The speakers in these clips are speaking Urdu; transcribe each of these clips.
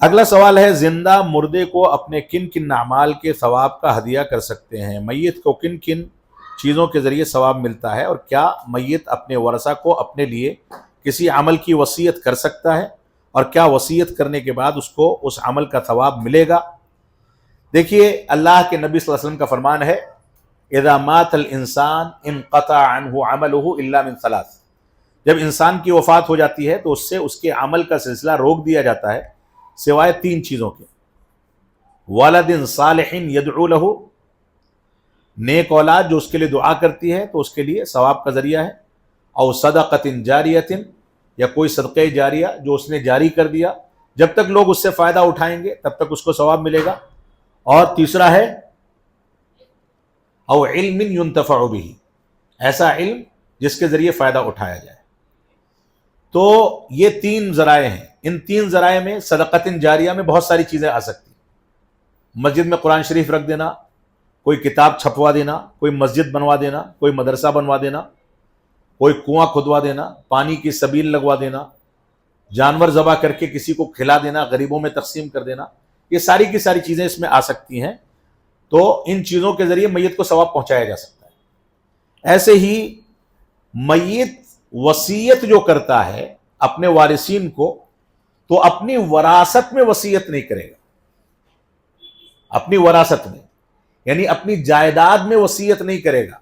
اگلا سوال ہے، زندہ مردے کو اپنے کن کن اعمال کے ثواب کا ہدیہ کر سکتے ہیں؟ میت کو کن کن چیزوں کے ذریعے ثواب ملتا ہے، اور کیا میت اپنے ورثہ کو اپنے لیے کسی عمل کی وصیت کر سکتا ہے، اور کیا وصیت کرنے کے بعد اس کو اس عمل کا ثواب ملے گا؟ دیکھیے، اللہ کے نبی صلی اللہ علیہ وسلم کا فرمان ہے، اذا مات الانسان انقطع عنہ عملہ الا من ثلاث، جب انسان کی وفات ہو جاتی ہے تو اس سے اس کے عمل کا سلسلہ روک دیا جاتا ہے سوائے تین چیزوں کے: ولد صالح یدعو لہ، نیک اولاد جو اس کے لیے دعا کرتی ہے تو اس کے لیے ثواب کا ذریعہ ہے، او صدقۃ جاریۃ، یا کوئی صدقہ جاریہ جو اس نے جاری کر دیا، جب تک لوگ اس سے فائدہ اٹھائیں گے تب تک اس کو ثواب ملے گا، اور تیسرا ہے او علم ينتفع بہ، ایسا علم جس کے ذریعے فائدہ اٹھایا جائے۔ تو یہ تین ذرائع ہیں، ان تین ذرائع میں صدقۃ جاریہ میں بہت ساری چیزیں آ سکتی ہیں، مسجد میں قرآن شریف رکھ دینا، کوئی کتاب چھپوا دینا، کوئی مسجد بنوا دینا، کوئی مدرسہ بنوا دینا، کوئی کنواں کھدوا دینا، پانی کی سبیل لگوا دینا، جانور ذبح کر کے کسی کو کھلا دینا، غریبوں میں تقسیم کر دینا، یہ ساری کی ساری چیزیں اس میں آ سکتی ہیں۔ تو ان چیزوں کے ذریعے میت کو ثواب پہنچایا جا سکتا ہے۔ ایسے ہی میت وصیت جو کرتا ہے اپنے وارثین کو، تو اپنی وراثت میں وصیت نہیں کرے گا، اپنی وراثت میں یعنی اپنی جائیداد میں وصیت نہیں کرے گا،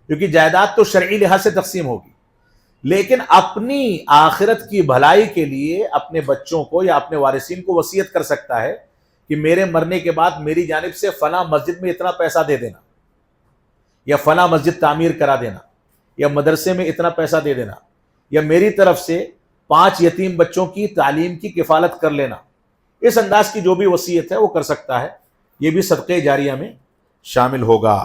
کیونکہ جائیداد تو شرعی لحاظ سے تقسیم ہوگی، لیکن اپنی آخرت کی بھلائی کے لیے اپنے بچوں کو یا اپنے وارثین کو وصیت کر سکتا ہے کہ میرے مرنے کے بعد میری جانب سے فلاں مسجد میں اتنا پیسہ دے دینا، یا فلاں مسجد تعمیر کرا دینا، یا مدرسے میں اتنا پیسہ دے دینا، یا میری طرف سے 5 یتیم بچوں کی تعلیم کی کفالت کر لینا۔ اس انداز کی جو بھی وصیت ہے وہ کر سکتا ہے، یہ بھی صدقہ جاریہ میں شامل ہوگا۔